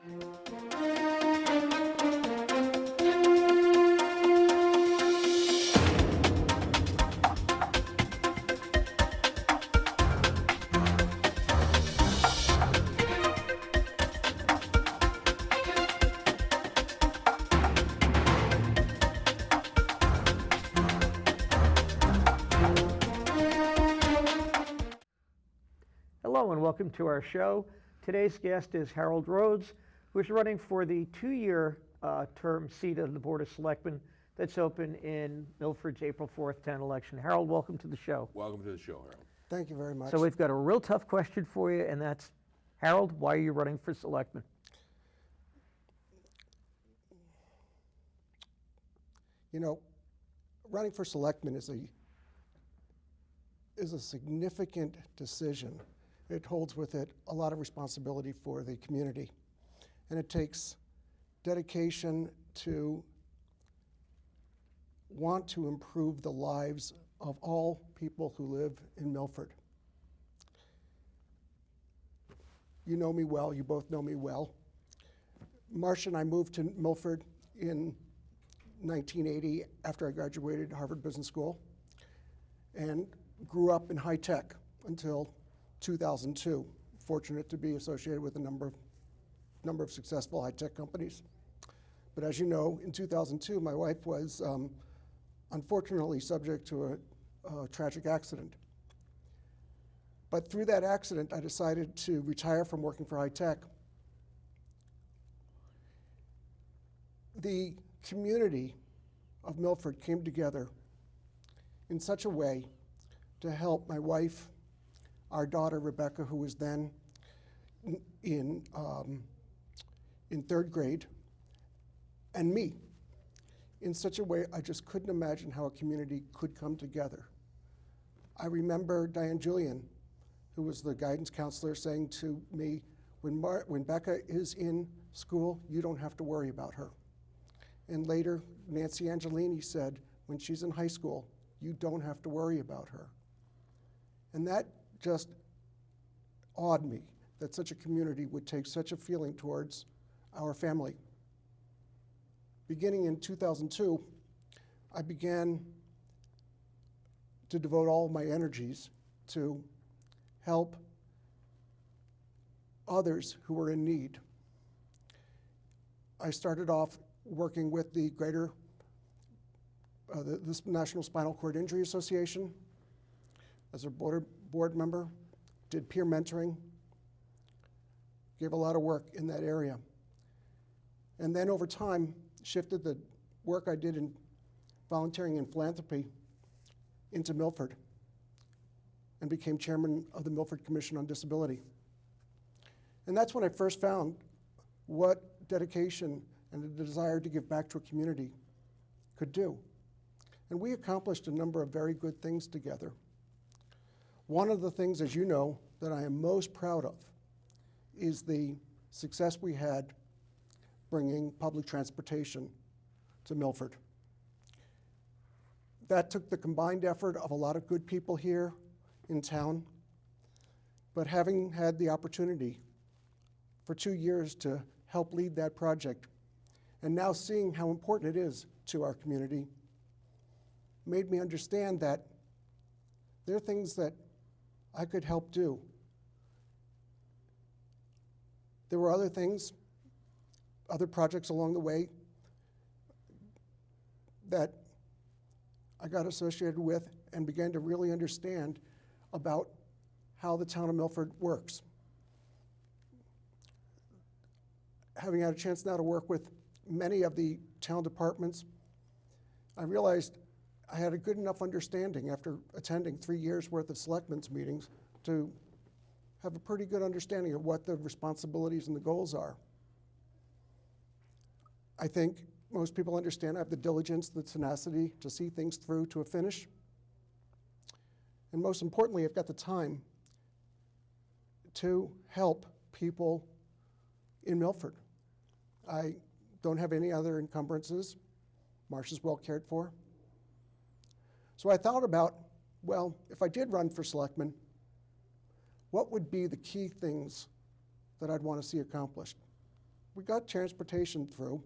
Hello and welcome to our show. Today's guest is Harold Rhodes, who is running for the two-year term seat of the Board of Selectmen that's open in Milford's April 4th town election. Harold, welcome to the show. Welcome to the show, Harold. Thank you very much. So we've got a real tough question for you, and that's, Harold, why are you running for selectman? You know, running for selectman is a significant decision. It holds with it a lot of responsibility for the community, and it takes dedication to want to improve the lives of all people who live in Milford. You know me well, you both know me well. Marcia and I moved to Milford in 1980 after I graduated Harvard Business School and grew up in high tech until 2002. Fortunate to be associated with a number of successful high tech companies. But as you know, in 2002, my wife was unfortunately subject to a tragic accident. But through that accident, I decided to retire from working for high tech. The community of Milford came together in such a way to help my wife, our daughter Rebecca, who was then in third grade, and me, in such a way I just couldn't imagine how a community could come together. I remember Diane Julian, who was the guidance counselor, saying to me, when Becca is in school, you don't have to worry about her. And later, Nancy Angelini said, when she's in high school, you don't have to worry about her. And that just awed me, that such a community would take such a feeling towards our family. Beginning in 2002, I began to devote all of my energies to help others who were in need. I started off working with the this National Spinal Cord Injury Association as a board member, did peer mentoring, gave a lot of work in that area. And then over time, shifted the work I did in volunteering and philanthropy into Milford and became chairman of the Milford Commission on Disability. And that's when I first found what dedication and the desire to give back to a community could do. And we accomplished a number of very good things together. One of the things, as you know, that I am most proud of is the success we had bringing public transportation to Milford. That took the combined effort of a lot of good people here in town, but having had the opportunity for 2 years to help lead that project, and now seeing how important it is to our community, made me understand that there are things that I could help do. There were other things, other projects along the way that I got associated with and began to really understand about how the town of Milford works. Having had a chance now to work with many of the town departments, I realized I had a good enough understanding after attending 3 years worth of selectmen's meetings to have a pretty good understanding of what the responsibilities and the goals are. I think most people understand I have the diligence, the tenacity to see things through to a finish. And most importantly, I've got the time to help people in Milford. I don't have any other encumbrances. Marcia's well cared for. So I thought about, well, if I did run for selectman, what would be the key things that I'd want to see accomplished? we got transportation through,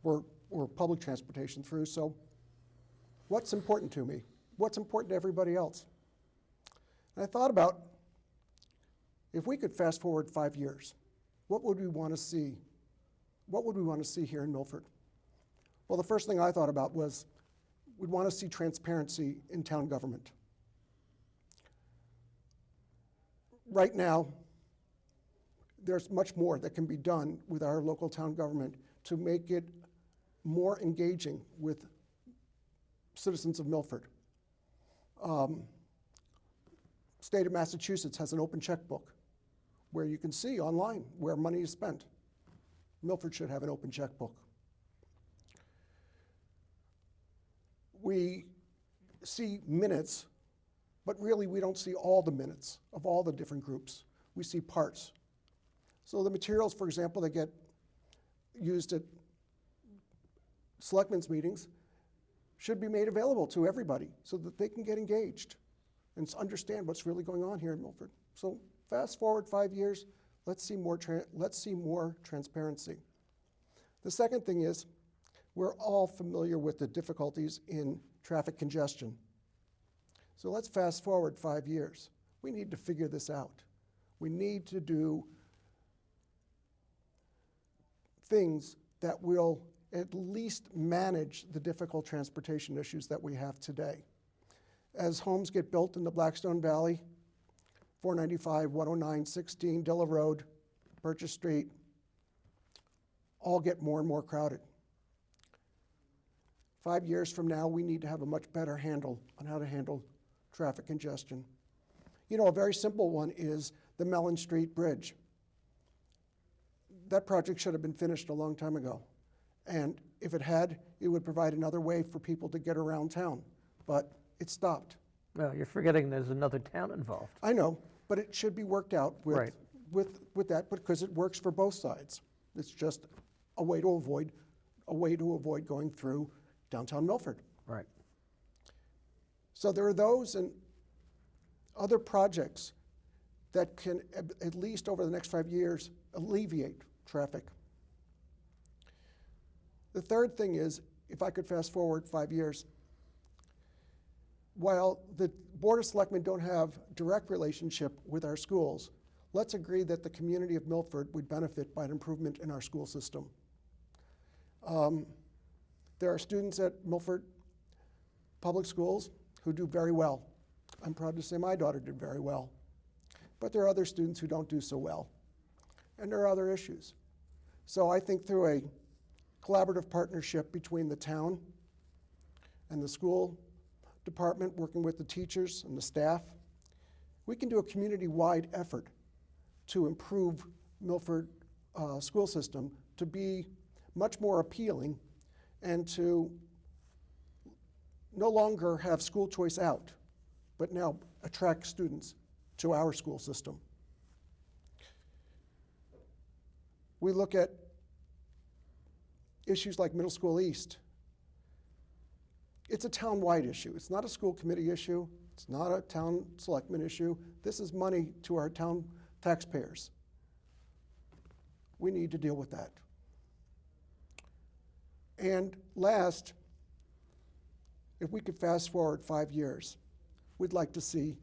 or public transportation through, so what's important to me? What's important to everybody else? And I thought about, if we could fast forward 5 years, what would we want to see? What would we want to see here in Milford? Well, the first thing I thought about was we'd want to see transparency in town government. Right now, there's much more that can be done with our local town government to make it more engaging with citizens of Milford. State of Massachusetts has an open checkbook where you can see online where money is spent. Milford should have an open checkbook. We see minutes, but really we don't see all the minutes of all the different groups. We see parts. So the materials, for example, that get used at selectmen's meetings should be made available to everybody so that they can get engaged and understand what's really going on here in Milford. So fast forward 5 years, let's see more transparency. The second thing is, we're all familiar with the difficulties in traffic congestion. So let's fast forward 5 years. We need to figure this out. We need to do things that will at least manage the difficult transportation issues that we have today. As homes get built in the Blackstone Valley, 495, 109, 16, Dilla Road, Purchase Street, all get more and more crowded. 5 years from now, we need to have a much better handle on how to handle traffic congestion. You know, a very simple one is the Mellon Street Bridge. That project should have been finished a long time ago. And if it had, it would provide another way for people to get around town. But it stopped. Well, you're forgetting there's another town involved. I know, but it should be worked out with, Right. with that because it works for both sides. It's just a way to avoid going through downtown Milford. Right. So there are those and other projects that can, at least over the next 5 years, alleviate traffic. The third thing is, if I could fast forward 5 years, while the Board of Selectmen don't have direct relationship with our schools, let's agree that the community of Milford would benefit by an improvement in our school system. There are students at Milford Public Schools who do very well. I'm proud to say my daughter did very well. But there are other students who don't do so well. And there are other issues. So I think through a collaborative partnership between the town and the school department, working with the teachers and the staff, we can do a community-wide effort to improve Milford school system to be much more appealing and to no longer have school choice out, but now attract students to our school system. We look at issues like Middle School East. It's a town-wide issue. It's not a school committee issue. It's not a town selectman issue. This is money to our town taxpayers. We need to deal with that. And last, if we could fast forward 5 years, I'd like to see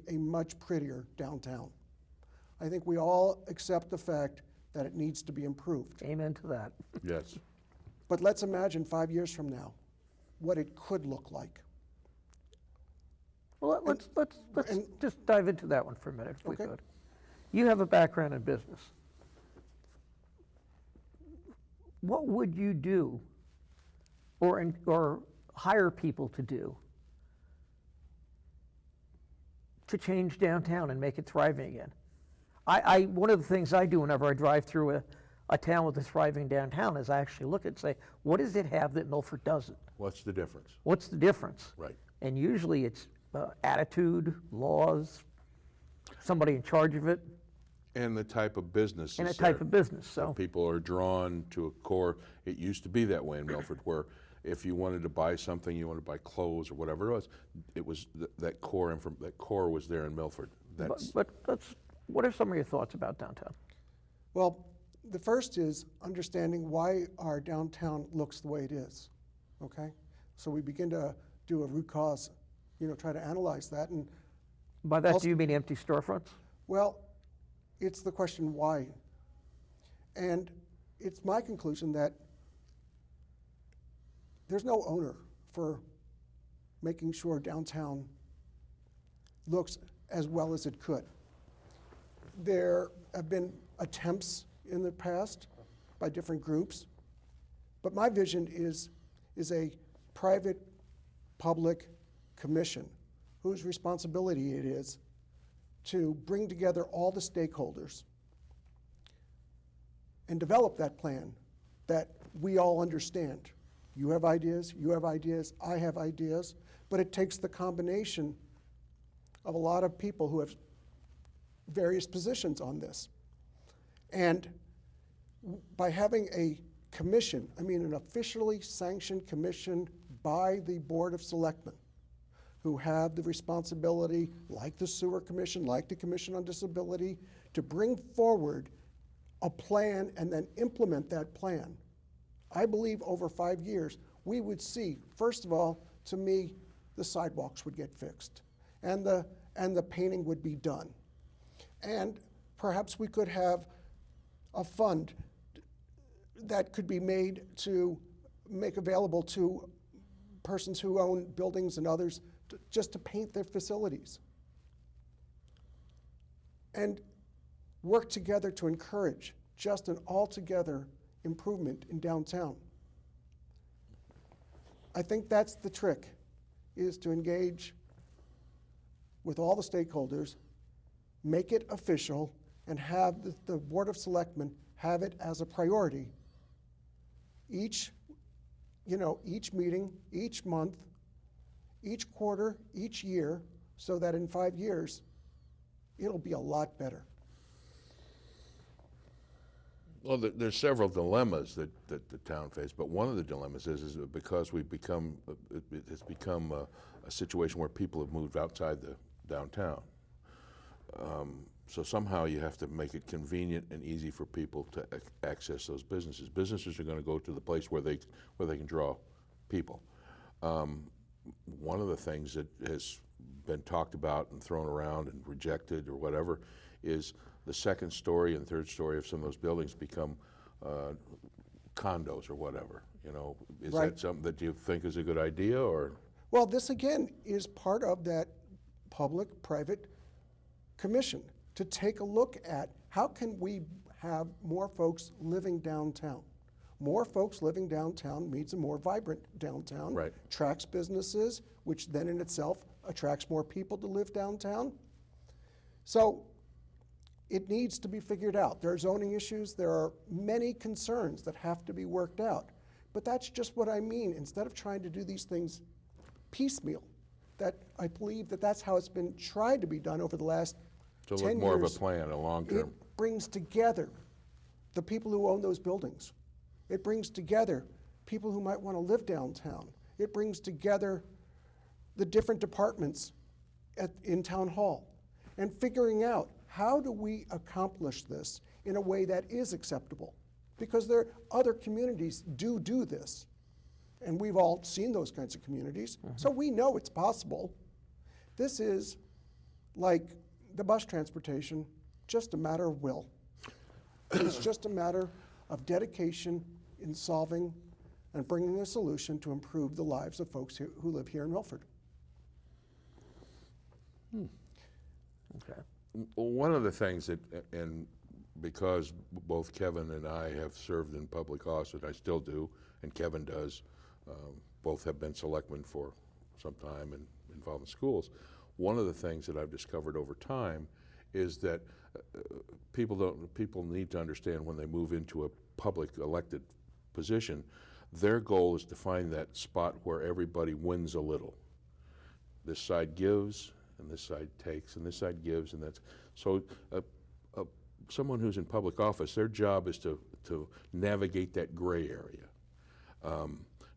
a much prettier downtown. I think we all accept the fact that it needs to be improved. Amen to that. Yes. But let's imagine 5 years from now what it could look like. Well, let's just dive into that one for a minute, if we Okay. could. You have a background in business. What would you do, or hire people to do, to change downtown and make it thriving again? One of the things I do whenever I drive through a town with a thriving downtown is I actually look at it and say, what does it have that Milford doesn't? What's the difference? What's the difference? Right. And usually it's attitude, laws, somebody in charge of it, And the type of business and a is type there. of business. So, People are drawn to a core. It used to be that way in Milford, where if you wanted to buy something, you wanted to buy clothes or whatever it was that core was there in Milford. but what are some of your thoughts about downtown? Well, The first is understanding why our downtown looks the way it is, okay? So we begin to do a root cause, try to analyze that. And By that, Also- do you mean empty storefronts? well, it's the question why. And it's my conclusion that there's no owner for making sure downtown looks as well as it could. There have been attempts in the past by different groups, but my vision is a private-public commission whose responsibility it is to bring together all the stakeholders and develop that plan that we all understand. You have ideas, I have ideas, but it takes the combination of a lot of people who have various positions on this. And by having a commission, an officially sanctioned commission by the Board of Selectmen, who have the responsibility, like the Sewer Commission, like the Commission on Disability, to bring forward a plan and then implement that plan. I believe over 5 years, we would see, first of all, to me, the sidewalks would get fixed and the painting would be done. And perhaps we could have a fund that could be made to make available to persons who own buildings and others just to paint their facilities. And work together to encourage just an altogether improvement in downtown. I think that's the trick, is to engage with all the stakeholders, make it official, and have the Board of Selectmen have it as a priority. Each meeting, each month, each quarter, each year, so that in 5 years, it'll be a lot better. Well, there's several dilemmas that the town faces, but one of the dilemmas is that because it has become a situation where people have moved outside the downtown. So somehow you have to make it convenient and easy for people to access those businesses. Businesses are going to go to the place where they can draw people. One of the things that has been talked about and thrown around and rejected or whatever is the second story and third story of some of those buildings become condos or whatever. Is Right. that something that you think is a good idea, or? Well, this again is part of that public-private commission to take a look at how can we have more folks living downtown. More folks living downtown means a more vibrant downtown. Right. Attracts businesses, which then in itself attracts more people to live downtown. So it needs to be figured out. There are zoning issues. There are many concerns that have to be worked out. But that's just what I mean. Instead of trying to do these things piecemeal, that I believe that's how it's been tried to be done over the last To 10 look more of years. a plan, a long term. It brings together the people who own those buildings. It brings together people who might want to live downtown. It brings together the different departments in town hall and figuring out how do we accomplish this in a way that is acceptable? Because other communities do this. And we've all seen those kinds of communities, so we know it's possible. This is like the bus transportation, just a matter of will. It's just a matter of dedication in solving and bringing a solution to improve the lives of folks who live here in Milford. Okay. One of the things that, and because both Kevin and I have served in public office, I still do, and Kevin does, both have been selectmen for some time and involved in schools. One of the things that I've discovered over time is that people need to understand when they move into a public elected position, their goal is to find that spot where everybody wins a little. This side gives, and this side takes, and this side gives, and that's so. Someone who's in public office, their job is to navigate that gray area.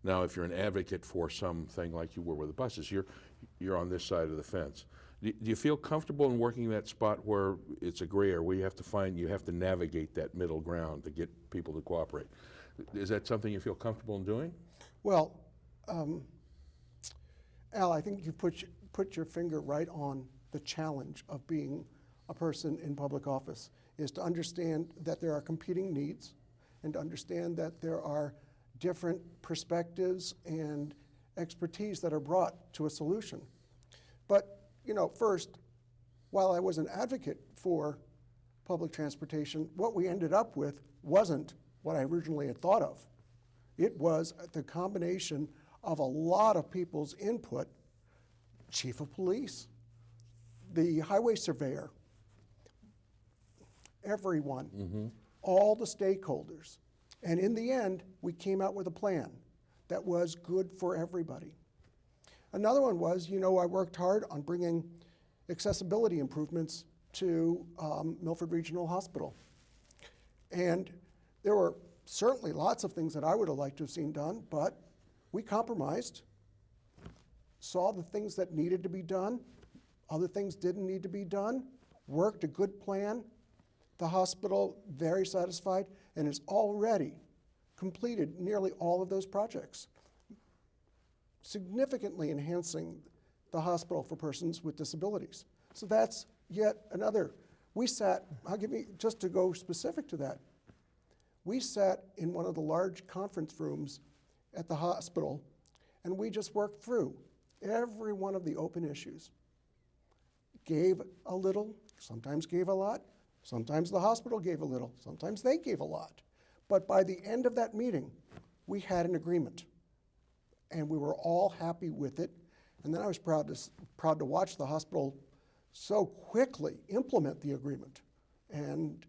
Now, if you're an advocate for something like you were with the buses, you're on this side of the fence. Do you feel comfortable in working that spot where it's a gray area, where you have to navigate that middle ground to get people to cooperate? Is that something you feel comfortable in doing? Well, Al, I think you put your finger right on the challenge of being a person in public office, is to understand that there are competing needs and to understand that there are different perspectives and expertise that are brought to a solution. But, you know, first, while I was an advocate for public transportation, what we ended up with wasn't what I originally had thought of. It was the combination of a lot of people's input, chief of police, the highway surveyor, everyone, all the stakeholders. And in the end, we came out with a plan that was good for everybody. Another one was, you know, I worked hard on bringing accessibility improvements to Milford Regional Hospital. And there were certainly lots of things that I would have liked to have seen done, but we compromised, saw the things that needed to be done, other things didn't need to be done, worked a good plan. The hospital, very satisfied, and has already completed nearly all of those projects, significantly enhancing the hospital for persons with disabilities. So that's yet another. We sat, just to go specific to that, we sat in one of the large conference rooms at the hospital, and we just worked through every one of the open issues. Gave a little, sometimes gave a lot, sometimes the hospital gave a little, sometimes they gave a lot. But by the end of that meeting, we had an agreement, and we were all happy with it. And then I was proud to watch the hospital so quickly implement the agreement. And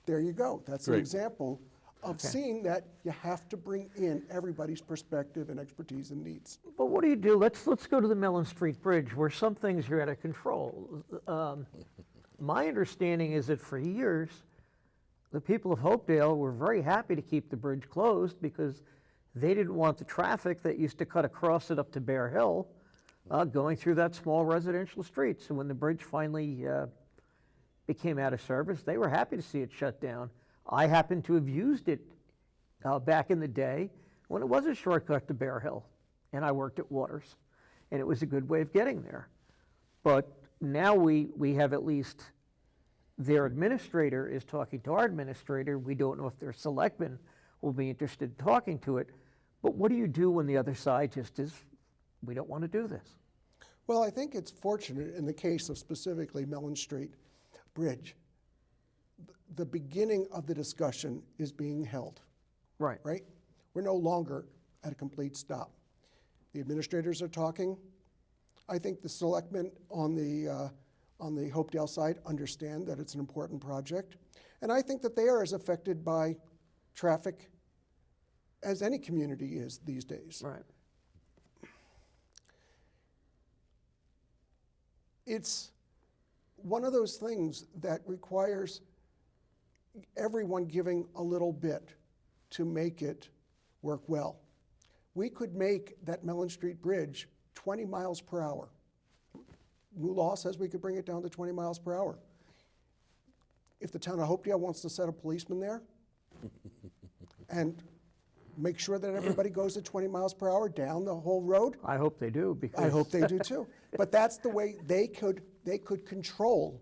there you go. That's an Great. example of seeing that you have to bring in everybody's perspective and expertise and needs. But what do you do? Let's go to the Mellon Street Bridge, where some things are out of control. My understanding is that for years, the people of Hopedale were very happy to keep the bridge closed because they didn't want the traffic that used to cut across it up to Bear Hill going through that small residential street. So when the bridge finally became out of service, they were happy to see it shut down. I happened to have used it back in the day when it was a shortcut to Bear Hill, and I worked at Waters, and it was a good way of getting there. But now we have at least their administrator is talking to our administrator. We don't know if their selectmen will be interested in talking to it. But what do you do when the other side just is, we don't want to do this? Well, I think it's fortunate in the case of specifically Mellon Street Bridge. The beginning of the discussion is being held, Right. right? We're no longer at a complete stop. The administrators are talking. I think the selectmen on the Hopedale side understand that it's an important project. And I think that they are as affected by traffic as any community is these days. Right. It's one of those things that requires everyone giving a little bit to make it work well. We could make that Mellon Street Bridge 20 miles per hour. New law says we could bring it down to 20 miles per hour. If the town of Hopedale wants to set a policeman there and make sure that everybody goes at 20 miles per hour down the whole road, I hope they do, because I hope they do too. But that's the way they could control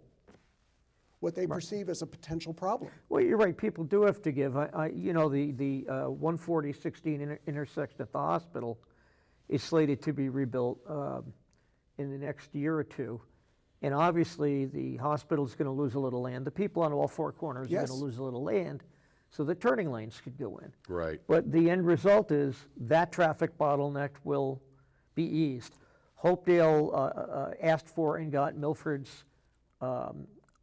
what they perceive as a potential problem. Well, you're right. People do have to give. You know, the 140-16 intersection at the hospital is slated to be rebuilt in the next year or two, and obviously the hospital is going to lose a little land. The people on all four corners are Yes. going to lose a little land, so the turning lanes could go in. Right. But the end result is that traffic bottleneck will be eased. Hopedale asked for and got Milford's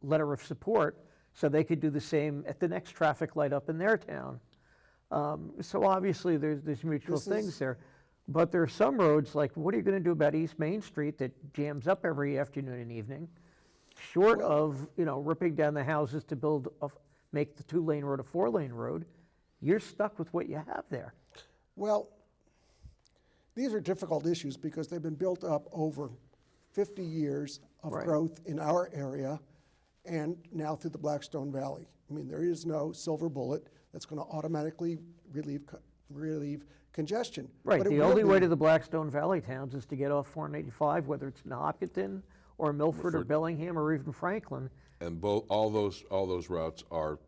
letter of support so they could do the same at the next traffic light up in their town. So obviously there's mutual things there. But there are some roads, like what are you going to do about East Main Street that jams up every afternoon and evening? Short of, you know, ripping down the houses to make the 2-lane road a 4-lane road, you're stuck with what you have there. Well, these are difficult issues because they've been built up over 50 years of Right. growth in our area and now through the Blackstone Valley. I mean, there is no silver bullet that's going to automatically relieve congestion. Right, But it the will only way be- to the Blackstone Valley towns is to get off 485, whether it's in Hopkinton or Milford or Bellingham or even Franklin, And all those routes are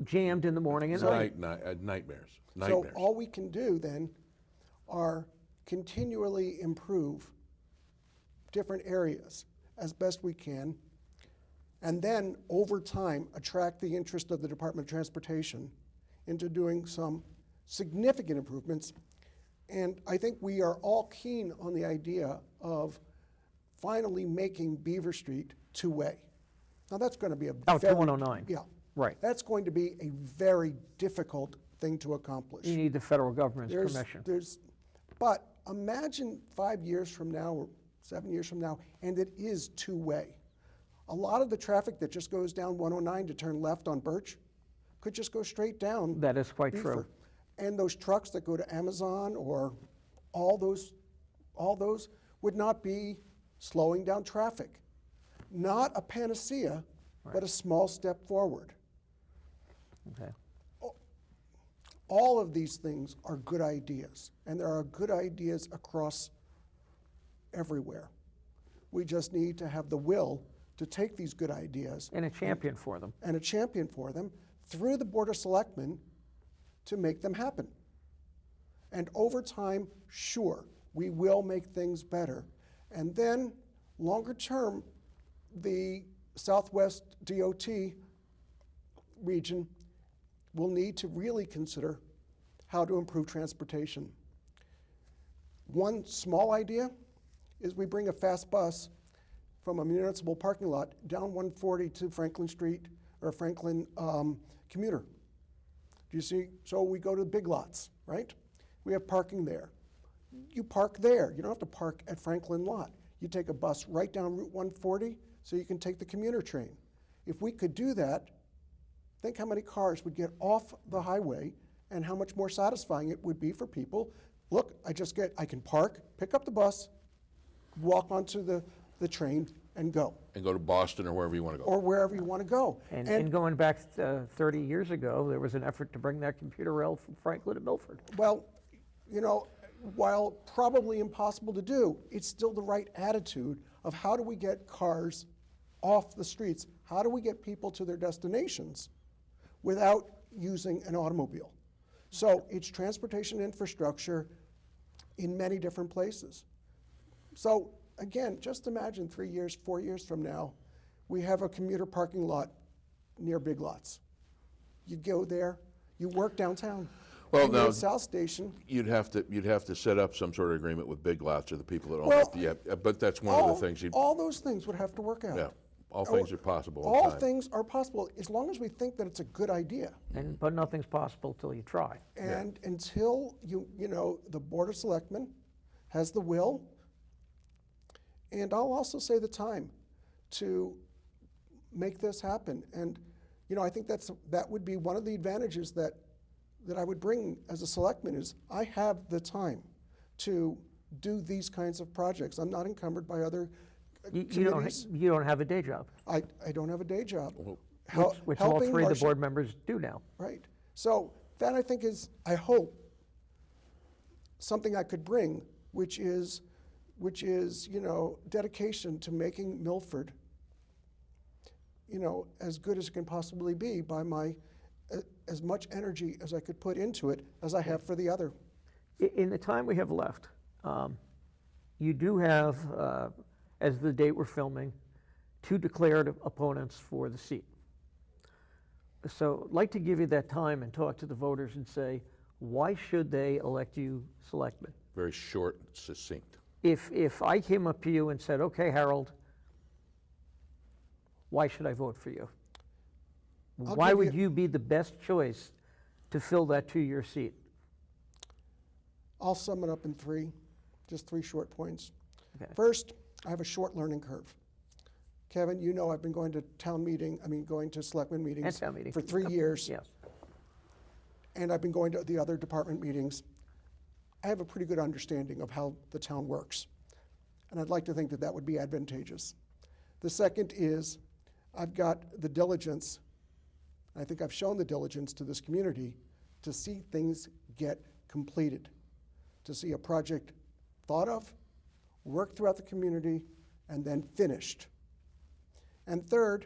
jammed in the morning and night. nightmares. So Nightmares. all we can do then are continually improve different areas as best we can, and then over time attract the interest of the Department of Transportation into doing some significant improvements. And I think we are all keen on the idea of finally making Beaver Street two-way. Now that's going to be a Out to very- 109. Yeah. Right. That's going to be a very difficult thing to accomplish. You need the federal government's permission. But imagine 5 years from now or 7 years from now, and it is two-way. A lot of the traffic that just goes down 109 to turn left on Birch could just go straight down. That is quite true. Beaver. And those trucks that go to Amazon or all those would not be slowing down traffic. Not a panacea, but a small step forward. Okay. All of these things are good ideas, and there are good ideas across everywhere. We just need to have the will to take these good ideas And a champion for them. and a champion for them through the Board of Selectmen to make them happen. And over time, sure, we will make things better. And then, longer term, the Southwest DOT region will need to really consider how to improve transportation. One small idea is we bring a fast bus from a municipal parking lot down 140 to Franklin Street or Franklin commuter. Do you see? So we go to the big lots, right? We have parking there. You park there. You don't have to park at Franklin lot. You take a bus right down Route 140 so you can take the commuter train. If we could do that, think how many cars would get off the highway and how much more satisfying it would be for people. Look, I can park, pick up the bus, walk onto the train and go, And go to Boston or wherever you want to go. or wherever you want to go. And going back 30 years ago, there was an effort to bring that computer rail from Franklin to Milford. Well, you know, while probably impossible to do, it's still the right attitude of how do we get cars off the streets? How do we get people to their destinations without using an automobile? So it's transportation infrastructure in many different places. So again, just imagine 3 years, 4 years from now, we have a commuter parking lot near Big Lots. You go there, you work downtown. Well, you go now- to South Station. You'd have to set up some sort of agreement with Big Lots or the people that own Well, it. Yeah, but that's one of the things you. All those things would have to work out. Yeah, all things are possible in All time. things are possible as long as we think that it's a good idea. But nothing's possible till you try. And until the Board of Selectmen has the will, and I'll also say the time to make this happen. And I think that would be one of the advantages that I would bring as a selectman is I have the time to do these kinds of projects. I'm not encumbered by other committees. You don't have a day job, I don't have a day job. which all Helping three of the Marcia- board members do now. Right. So that I think is, I hope, something I could bring, which is dedication to making Milford, as good as it can possibly be by as much energy as I could put into it as I have for the other. In the time we have left, you do have, as the date we're filming, 2 declared opponents for the seat. So I'd like to give you that time and talk to the voters and say, why should they elect you selectman? Very short, succinct. If I came up to you and said, okay, Harold, why should I vote for you? I'll Why give would you- you be the best choice to fill that 2-year seat? I'll sum it up in just three short points. Okay. First, I have a short learning curve. Kevin, I've been going to going to selectmen meetings And town meeting. for 3 years. Yes. And I've been going to the other department meetings. I have a pretty good understanding of how the town works. And I'd like to think that that would be advantageous. The second is I've got the diligence, I think I've shown the diligence to this community to see things get completed, to see a project thought of, worked throughout the community, and then finished. And third,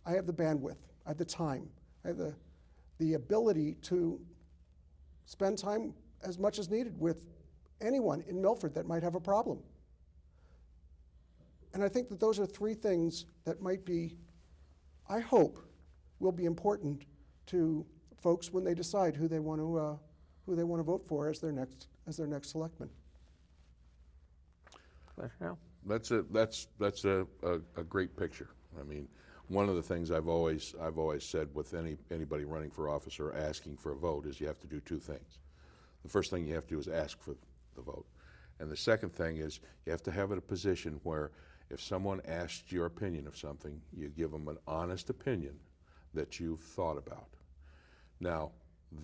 I have the bandwidth, I have the time, I have the ability to spend time as much as needed with anyone in Milford that might have a problem. And I think that those are three things that might be, I hope, will be important to folks when they decide who they want to vote for as their next selectman. Commissioner? That's a great picture. I mean, one of the things I've always said with anybody running for office or asking for a vote is you have to do two things. The first thing you have to do is ask for the vote. And the second thing is you have to have it a position where if someone asks your opinion of something, you give them an honest opinion that you've thought about. Now,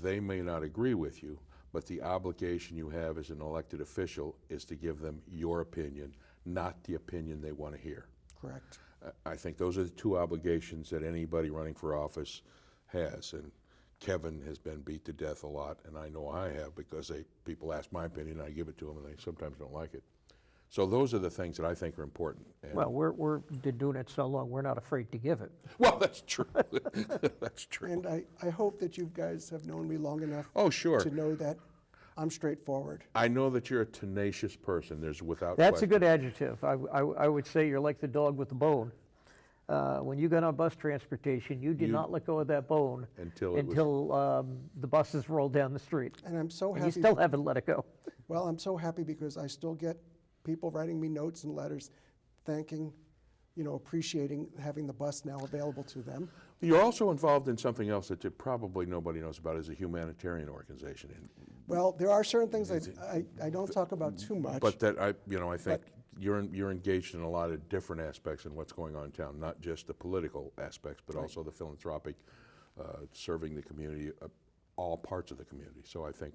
they may not agree with you, but the obligation you have as an elected official is to give them your opinion, not the opinion they want to hear. Correct. I think those are the two obligations that anybody running for office has. And Kevin has been beat to death a lot, and I know I have because people ask my opinion, and I give it to them, and they sometimes don't like it. So those are the things that I think are important. And Well, we're doing it so long, we're not afraid to give it. well, that's true. That's true. And I hope that you guys have known me long enough Oh, sure. to know that I'm straightforward. I know that you're a tenacious person. There's without That's a question. good adjective. I would say you're like the dog with the bone. When you got on bus transportation, you did not let go of that bone Until Mm-hmm. the buses rolled down the street. And I'm so And you happy. still haven't let it go. Well, I'm so happy because I still get people writing me notes and letters thanking, appreciating having the bus now available to them. You're also involved in something else that probably nobody knows about, is a humanitarian organization. Well, there are certain things I don't talk about too much. But that I think you're engaged in a lot of different aspects in what's going on in town, not just the political aspects, but also the philanthropic, serving the community, all parts of the community. So I think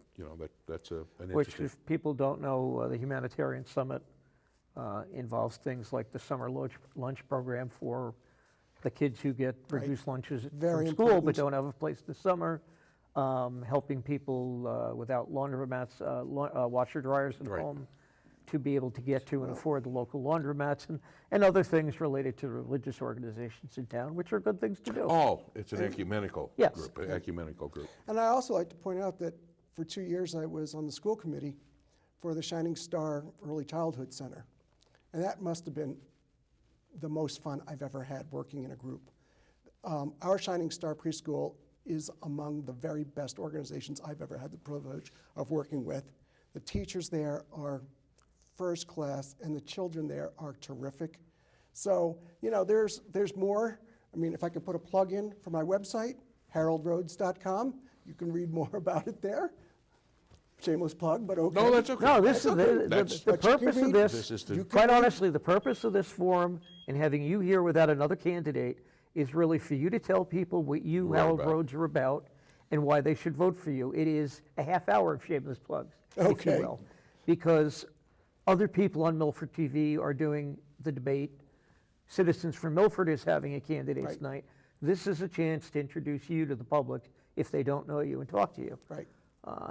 that's an Which, interesting. if people don't know, the Humanitarian Summit involves things like the summer lunch program for the kids who get reduced lunches Very from school but important. don't have a place this summer, helping people without laundromats, washer dryers at Right. home to be able to get to and afford the local laundromats and other things related to religious organizations in town, which are good things to do. Oh, it's an ecumenical Yes. group, an ecumenical group. And I also like to point out that for 2 years I was on the school committee for the Shining Star Early Childhood Center. And that must have been the most fun I've ever had working in a group. Our Shining Star Preschool is among the very best organizations I've ever had the privilege of working with. The teachers there are first class, and the children there are terrific. So, there's more. I mean, if I could put a plug in for my website, haroldrhodes.com, you can read more about it there. Shameless plug, but okay. No, that's okay. No, this is That's- the But you can purpose of read- this. This is to- You can Quite read- honestly, the purpose of this forum and having you here without another candidate is really for you to tell people what you, Right Harold about. Rhodes, are about and why they should vote for you. It is a half hour of shameless plugs, if Okay. you will, because other people on Milford TV are doing the debate. Citizens for Milford is having a candidates Right. night. This is a chance to introduce you to the public if they don't know you and talk to you. Right.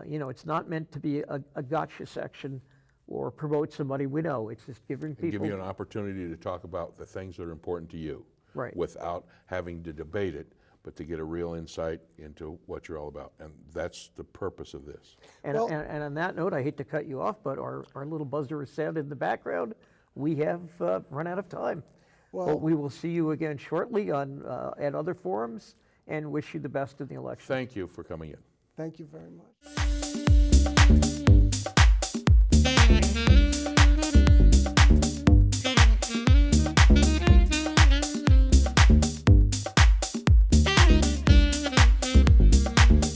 It's not meant to be a gotcha section or promote somebody we know. It's just giving And people. give you an opportunity to talk about the things that are important to you. Right. Without having to debate it, but to get a real insight into what you're all about. And that's the purpose of this. And, Well- and on that note, I hate to cut you off, but our little buzzer is sounded in the background. We have run out of time. Well- But we will see you again shortly at other forums and wish you the best in the election. Thank you for coming in. Thank you very much.